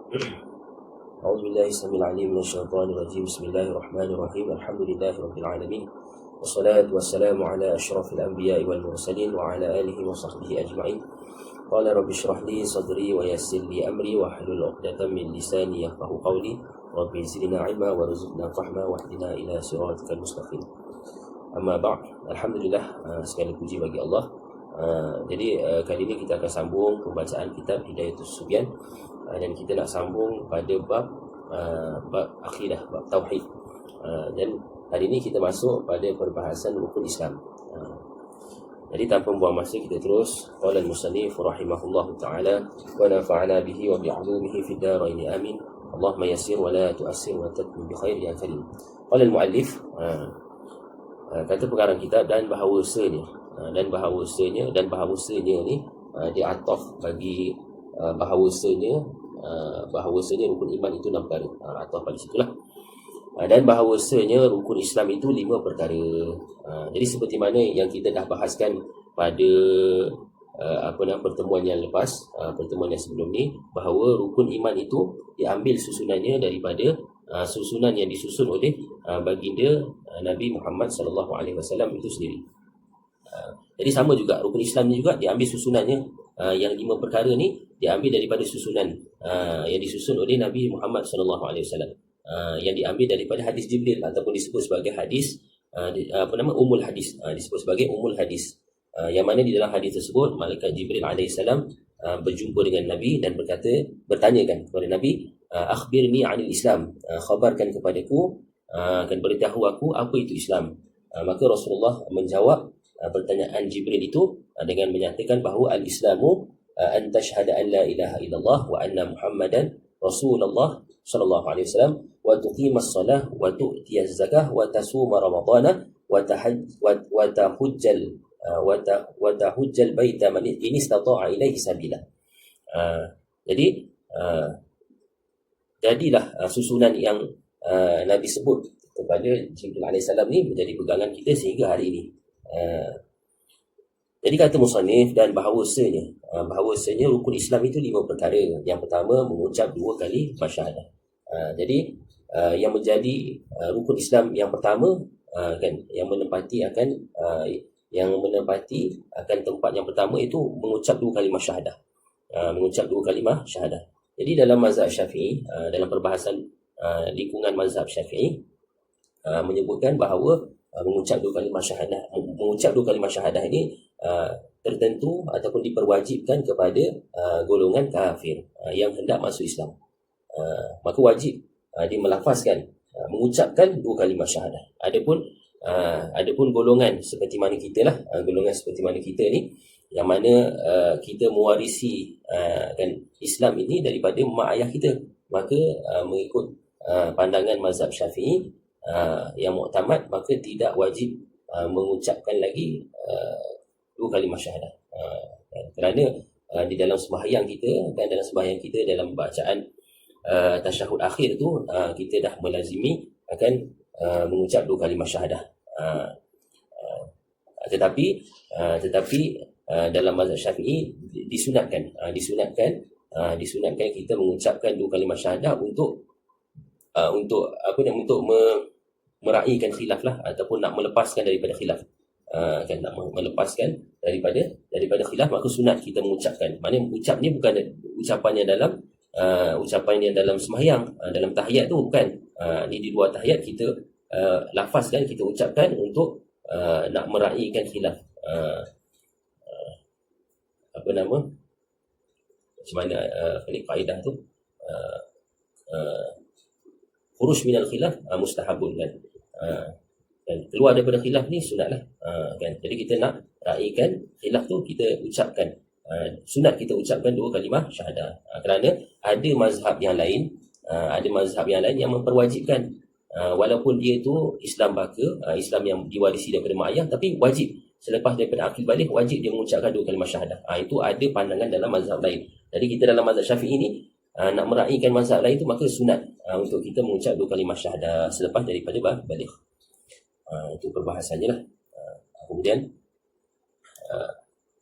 أعوذ بالله السميع العليم من الشيطان الرجيم. بسم الله الرحمن الرحيم. الحمد لله رب العالمين، والصلاة والسلام على أشرف الأنبياء والمرسلين وعلى آله وصحبه أجمعين. قال رب اشرح لي صدري ويسر لي أمري واحلل عقدة من لساني يفقهوا قولي. رب زدنا علما وارزقنا فهما واهدنا إلى صراطك المستقيم. Amma ba'd. Alhamdulillah, segala puji bagi Allah. Jadi kali ini kita akan sambung pembacaan kitab Hidayatus Subyan, dan kita nak sambung pada bab akidah, bab tauhid. Dan hari ini kita masuk pada perbahasan rukun Islam. Jadi tanpa membuang masa, kita terus. Qala al-musannif rahimahullahu ta'ala wa nafa'ana bihi wa bi'ulumihi fid darain amin. Allahumma yassir wa la tu'assir wa tatmim bi khair ya karim. Qala al-muallif, kata pengarang kitab, dan bahawasanya ni diataf bagi bahawasanya rukun iman itu 6 perkara. Ataf pada situlah. Dan bahawasanya rukun Islam itu 5 perkara. Jadi seperti mana yang kita dah bahaskan pada pertemuan yang lepas, pertemuan yang sebelum ni, bahawa rukun iman itu diambil susunannya daripada susunan yang disusun oleh baginda Nabi Muhammad sallallahu alaihi wasallam itu sendiri. Jadi sama juga rukun Islam ni juga diambil susunannya, yang 5 perkara ni diambil daripada susunan yang disusun oleh Nabi Muhammad sallallahu alaihi wasallam, yang diambil daripada hadis Jibril ataupun disebut sebagai hadis umul hadis, disebut sebagai umul hadis, yang mana di dalam hadis tersebut malaikat Jibril alaihissalam berjumpa dengan Nabi dan bertanyakan kepada Nabi, akhbirni anil Islam, khabarkan kepadaku, akan beritahu aku apa itu Islam. Maka Rasulullah menjawab pertanyaan Jibril itu dengan menyatakan bahawa al-Islamu an tashhada an la ilaha illallah wa anna Muhammadan Rasulullah sallallahu alaihi wasallam wa tuqimas salah wa tu'tiyaz zakah wa tasuma ramadhana wa tahujjal baita man istata'a ilaihi sabila. Jadi jadilah susunan yang Nabi sebut kepada Jibril alaihissalam ni menjadi pegangan kita sehingga hari ini. Jadi kata musannif, dan bahawasanya rukun Islam itu 5 perkara. Yang pertama, mengucap 2 kali masyhadah. Jadi yang menjadi rukun Islam yang pertama, yang menempati akan tempat yang pertama itu mengucap 2 kalimah syahadah. Mengucap 2 kalimah syahadah. Jadi dalam mazhab Syafi'i, dalam perbahasan lingkungan mazhab Syafi'i, menyebutkan bahawa mengucap 2 kalimah syahadah ini tertentu ataupun diperwajibkan kepada golongan kafir yang hendak masuk Islam. Maka wajib dia melafazkan, mengucapkan 2 kalimah syahadah. Adapun golongan seperti mana kita ni, yang mana kita mewarisi Islam ini daripada mak ayah kita, maka mengikut pandangan mazhab Syafi'i yang muktamad, maka tidak wajib mengucapkan lagi 2 kalimah syahadah. Kerana di dalam sembahyang kita, dalam bacaan tasyahud akhir tu, kita dah melazimi akan mengucap 2 kalimah syahadah. Tetapi dalam mazhab Syafi'i disunatkan kita mengucapkan 2 kalimah syahadah untuk meraihkan khilaf lah, ataupun nak melepaskan daripada khilaf. Nak melepaskan daripada khilaf, maka sunat kita mengucapkan. Maknanya ucap ni bukan ucapan yang dalam sembahyang, dalam tahiyat tu bukan. Ni di luar tahiyat kita lafazkan, kita ucapkan untuk nak meraihkan khilaf. Macam mana kaedah tu, khuruj minal khilaf mustahabun, kan. Dan keluar daripada khilaf ni sunatlah, kan. Jadi kita nak raihkan khilaf tu, kita ucapkan, sunat kita ucapkan 2 kalimah syahadah. Kerana ada mazhab yang lain yang memperwajibkan, walaupun dia tu Islam baka, Islam yang diwarisi daripada mak ayah, tapi wajib selepas daripada akil balik, wajib dia mengucapkan 2 kalimah syahadah. Itu ada pandangan dalam mazhab lain. Jadi kita dalam mazhab Syafi'i ni nak meraihkan mazhab lain tu, maka sunat untuk kita mengucap 2 kalimah syahadah selepas daripada balik. Itu perbahasannya lah. Kemudian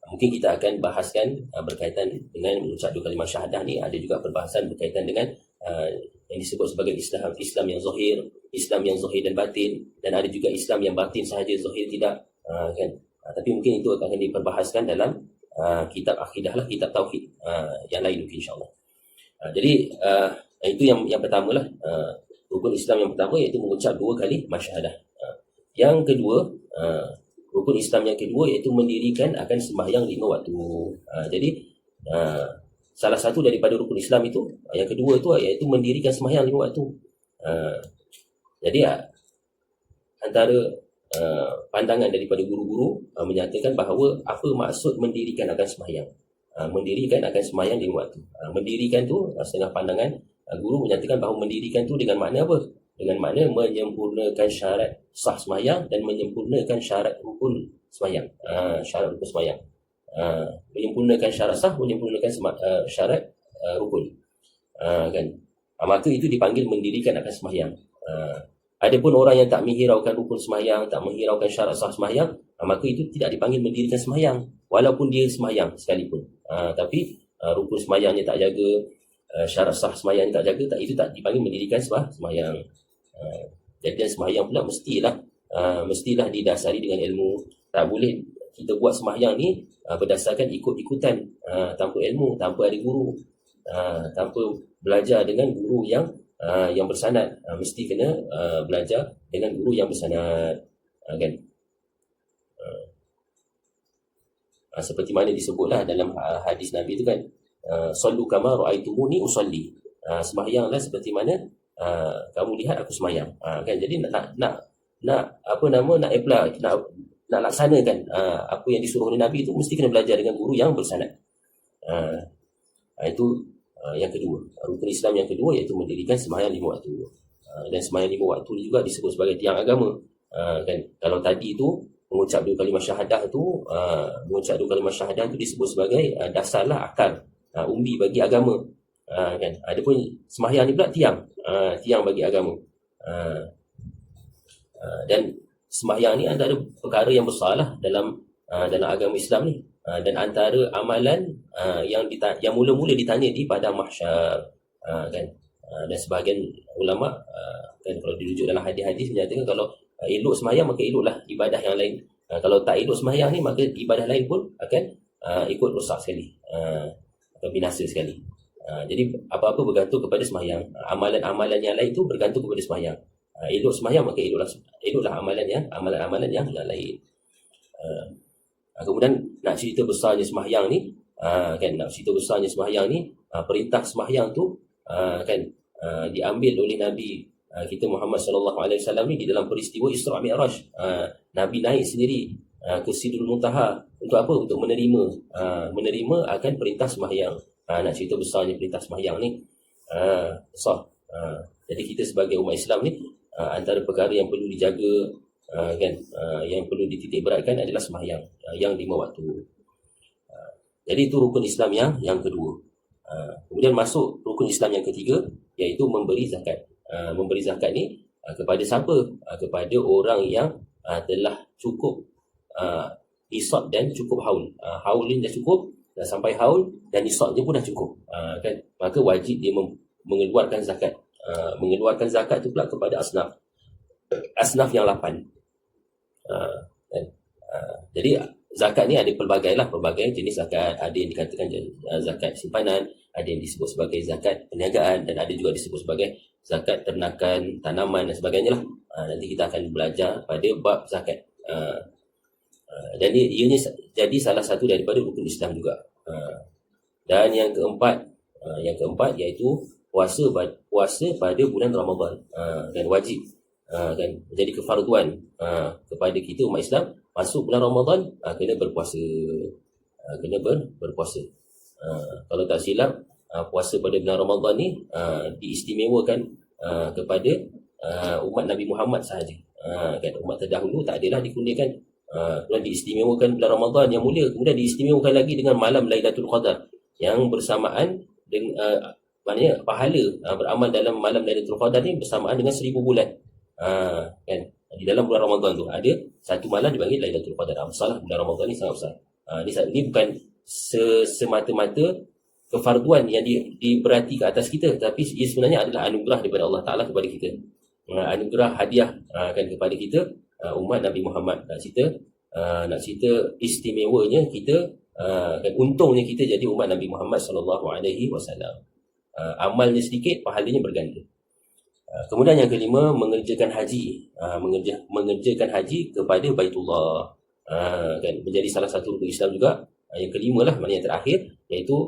Mungkin kita akan bahaskan berkaitan dengan mengucap dua kalimah syahadah ni, ada juga perbahasan berkaitan dengan yang disebut sebagai Islam yang zahir, Islam yang zahir dan batin, dan ada juga Islam yang batin sahaja, zahir tidak, kan. Tapi mungkin itu akan diperbahaskan dalam kitab akidah lah, kitab tauhid yang lain mungkin insya-Allah. Jadi itu yang pertama lah, rukun Islam yang pertama iaitu mengucap dua kali syahadah. Yang kedua, rukun Islam yang kedua iaitu mendirikan akan sembahyang 5 waktu. Jadi salah satu daripada rukun Islam itu, yang kedua itu iaitu mendirikan sembahyang 5 waktu. Jadi antara pandangan daripada guru-guru menyatakan bahawa apa maksud mendirikan akan sembahyang. Mendirikan akan sembahyang 5 waktu. Mendirikan tu setengah pandangan guru menyatakan bahawa mendirikan tu dengan makna apa? Dengan makna menyempurnakan syarat sah sembahyang dan menyempurnakan syarat rukun sembahyang. Syarat rukun sembahyang. Menyempurnakan syarat sah, menyempurnakan syarat rukun. Kan? Maka itu dipanggil mendirikan akan sembahyang. Adapun orang yang tak menghiraukan rukun sembahyang, tak menghiraukan syarat sah sembahyang, maka itu tidak dipanggil mendirikan sembahyang, walaupun dia sembahyang sekalipun. Tapi rukun sembahyangnya tak jaga, syarat sah sembahyang tak jaga, itu tak dipanggil mendirikan sembahyang. Jadi sembahyang pula mestilah didasari dengan ilmu. Tak boleh kita buat sembahyang ni berdasarkan ikut-ikutan, tanpa ilmu, tanpa ada guru, tanpa belajar dengan guru yang bersanad. Mesti kena belajar dengan guru yang bersanad, kan. Seperti mana disebutlah dalam hadis Nabi itu kan, sallu kama ra'aitumuni usalli. Sembahyanglah seperti mana kamu lihat aku sembahyang. Kan, jadi nak apply, nak laksanakan apa yang disuruh oleh Nabi itu mesti kena belajar dengan guru yang bersanad. Itu yang kedua, rukun Islam yang kedua iaitu mendirikan sembahyang 5 waktu. Dan sembahyang 5 waktu juga disebut sebagai tiang agama. Kan, kalau tadi tu mengucap dua kalimah syahadah tu, disebut sebagai dasarlah, akar, umbi bagi agama. Kan, adapun sembahyang ni pula tiang bagi agama. Dan sembahyang ni antara perkara yang besarlah dalam agama Islam ni. Dan antara amalan yang mula-mula ditanya di padang mahsyar, kan. Dan sebahagian ulama kan, kalau dirujuk dalam hadis-hadis menyatakan kalau elok sembahyang maka eloklah ibadah yang lain. Kalau tak elok sembahyang ni maka ibadah lain pun akan ikut rosak sekali, akan binasa sekali. Jadi apa-apa bergantung kepada sembahyang. Amalan-amalan yang lain tu bergantung kepada sembahyang. Elok sembahyang maka eloklah amalan-amalan yang lain. Kemudian nak cerita besarnya sembahyang ni, perintah sembahyang tu kan diambil oleh Nabi kita Muhammad sallallahu alaihi wasallam ni di dalam peristiwa Isra Mi'raj. Nabi naik sendiri ke Sidrul Muntaha untuk apa? Untuk menerima akan perintah sembahyang. Nak cerita besarnya perintah sembahyang ni besar. Jadi kita sebagai umat Islam ni, antara perkara yang perlu dijaga, kan, yang perlu dititik beratkan adalah sembahyang yang 5 waktu. Jadi itu rukun Islam yang kedua. Kemudian masuk rukun Islam yang ketiga, iaitu memberi zakat. Memberi zakat ni kepada siapa? Kepada orang yang telah cukup nisab dan cukup haul. Haulin dah cukup, dah sampai haul, dan nisabnya pun dah cukup, kan. Maka wajib dia mengeluarkan zakat. Mengeluarkan zakat tu pula kepada asnaf yang 8. Kan? Jadi zakat ni ada pelbagai jenis zakat. Ada yang dikatakan zakat simpanan, ada yang disebut sebagai zakat perniagaan, dan ada juga disebut sebagai zakat ternakan, tanaman dan sebagainya lah. Nanti kita akan belajar pada bab zakat. Dan ianya jadi salah satu daripada rukun Islam juga. Dan yang keempat iaitu puasa pada bulan Ramadan. Dan wajib, kan, menjadi kefarduan kepada kita umat Islam. Masuk bulan Ramadan kena berpuasa. Kalau tak silap, puasa pada bulan Ramadan ni diistimewakan kepada umat Nabi Muhammad sahaja. Kan, umat terdahulu tak adalah dikurniakan. Kemudian diistimewakan bulan Ramadan yang mulia, kemudian diistimewakan lagi dengan malam Lailatul Qadar yang bersamaan dengan maknanya pahala beramal dalam malam Lailatul Qadar ni bersamaan dengan 1000 bulan. Kan, di dalam bulan Ramadan tu ada satu malam dipanggil Lailatul Qadar. Besarlah bulan Ramadan ni, sangat besar. Ini bukan semata-mata kefarduan yang diberati ke atas kita, tapi ia sebenarnya adalah anugerah daripada Allah Ta'ala kepada kita. Anugerah hadiah kan kepada kita, umat Nabi Muhammad. Nak cerita istimewanya kita, kan untungnya kita jadi umat Nabi Muhammad SAW. Amalnya sedikit, pahalanya berganda. Kemudian yang kelima, mengerjakan haji. Mengerjakan haji kepada Baitullah, kan menjadi salah satu rukun Islam juga. Yang kelima lah, maknanya yang terakhir, iaitu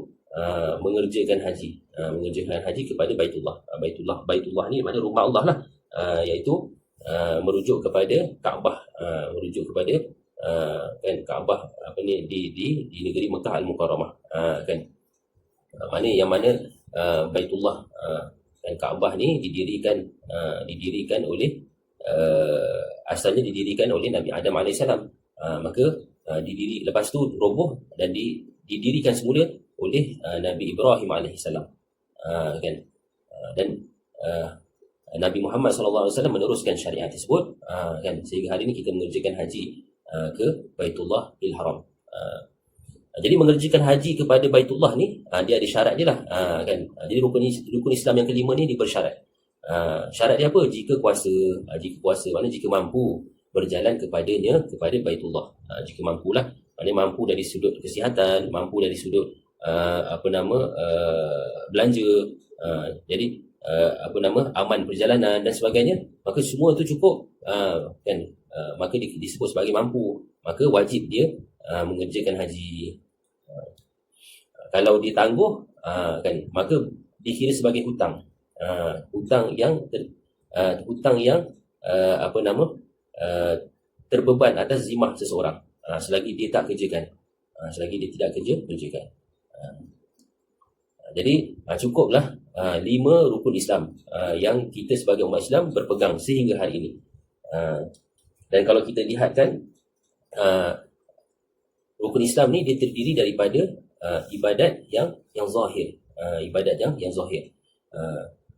mengerjakan haji. Mengerjakan haji kepada Baitullah. Baitullah ni maknanya rumah Allah lah, iaitu merujuk kepada Kaabah, merujuk kepada kan Kaabah di negeri Mekah Al-Mukarramah, kan mana yang mana Baitullah dan Kaabah ni didirikan oleh asalnya didirikan oleh Nabi Adam AS. Maka lepas tu roboh dan didirikan semula oleh Nabi Ibrahim AS, kan. Dan Nabi Muhammad SAW meneruskan syariat tersebut, kan, sehingga hari ini kita mengerjakan haji ke Baitullah Haram. Jadi mengerjakan haji kepada Baitullah ni, dia ada syarat dia lah, kan. Jadi rukun Islam yang kelima ni dia bersyarat. Syarat dia apa? Jika kuasa, maknanya jika mampu berjalan kepada Baitullah. Jika mampulah, maknanya mampu dari sudut kesihatan, mampu dari sudut belanja, jadi aman perjalanan dan sebagainya, maka semua itu cukup, kan. Maka disebut sebagai mampu, maka wajib dia mengerjakan haji. Kalau ditangguh, kan, maka dikira sebagai hutang. Hutang yang terbeban atas zimah seseorang, selagi dia tak kerjakan, kerjakan. Jadi cukuplah 5 rukun Islam yang kita sebagai umat Islam berpegang sehingga hari ini. Dan kalau kita lihatkan, rukun Islam ni dia terdiri daripada ibadat yang zahir,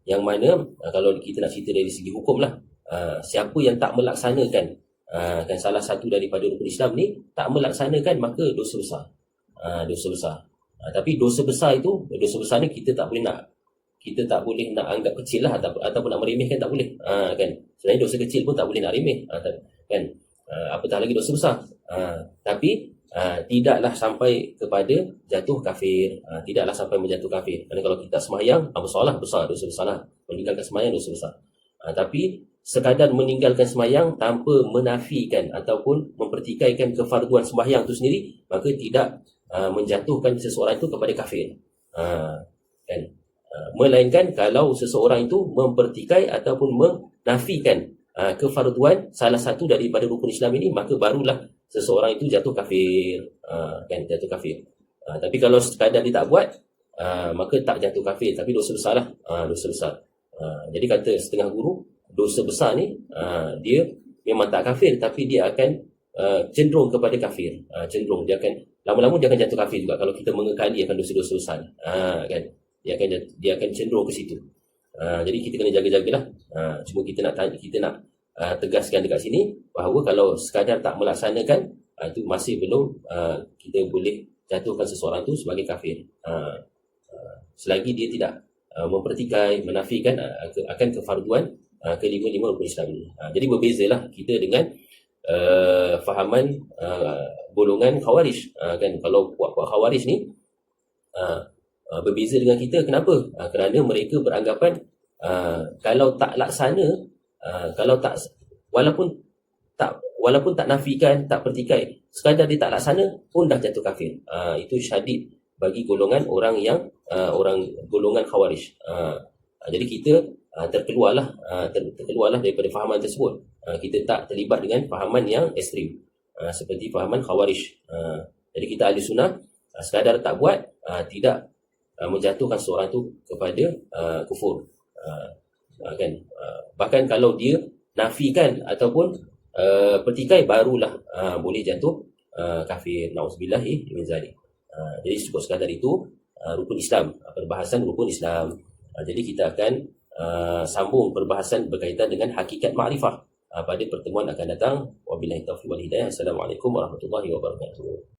yang mana kalau kita nak cerita dari segi hukum lah, siapa yang tak melaksanakan kan salah satu daripada rukun Islam ni, tak melaksanakan, maka dosa besar. Tapi dosa besar ni kita tak boleh nak anggap kecil lah, ataupun nak meremehkan, tak boleh, kan. Sebenarnya dosa kecil pun tak boleh nak remeh, kan. Apatah lagi dosa besar. Tapi tidaklah sampai kepada jatuh kafir, tidaklah sampai menjatuh kafir. Kerana kalau kita sembahyang, besar, dosa besar lah. Meninggalkan sembahyang dosa besar. Tapi sekadar meninggalkan sembahyang tanpa menafikan ataupun mempertikaikan kefarduan sembahyang itu sendiri, maka tidak menjatuhkan seseorang itu kepada kafir, kan. Melainkan kalau seseorang itu mempertikai ataupun menafikan kefarduan salah satu daripada rukun Islam ini, maka barulah seseorang itu jatuh kafir, kan, jatuh kafir. Tapi kalau sekadar dia tak buat, maka tak jatuh kafir, tapi dosa besar lah, dosa besar. Jadi kata setengah guru, dosa besar ni dia memang tak kafir, tapi dia akan cenderung kepada kafir, dia akan lama-lama dia akan jatuh kafir juga kalau kita mengekali akan dosa-dosa besar, kan. Dia akan cenderung ke situ. Jadi kita kena jaga-jagalah. Cuma kita nak tegaskan dekat sini bahawa kalau sekadar tak melaksanakan, itu masih belum kita boleh jatuhkan seseorang tu sebagai kafir, selagi dia tidak mempertikai, menafikan akan kefarduan kelima-lima rukun Islam ini. Jadi berbezalah kita dengan fahaman golongan Khawarij, kan. Kalau puak-puak Khawarij ni berbeza dengan kita. Kenapa? Kerana mereka beranggapan kalau tak laksana, walaupun tak nafikan, tak pertikai, sekadar dia tak laksana pun dah jatuh kafir. Itu syadid bagi golongan orang golongan Khawarij. Jadi kita terkeluarlah daripada fahaman tersebut. Kita tak terlibat dengan fahaman yang ekstrim, seperti fahaman Khawarij. Jadi kita ahli sunnah, sekadar tak buat, tidak menjatuhkan seorang tu kepada kufur, kan. Bahkan kalau dia nafikan ataupun pertikai, barulah boleh jatuh kafir. Nauzubillahi min zalik. Jadi cukup sekadar itu rukun Islam, perbahasan rukun Islam. Jadi kita akan sambung perbahasan berkaitan dengan hakikat makrifah pada pertemuan akan datang. Wabillahi taufiq wal hidayah. Assalamualaikum warahmatullahi wabarakatuh.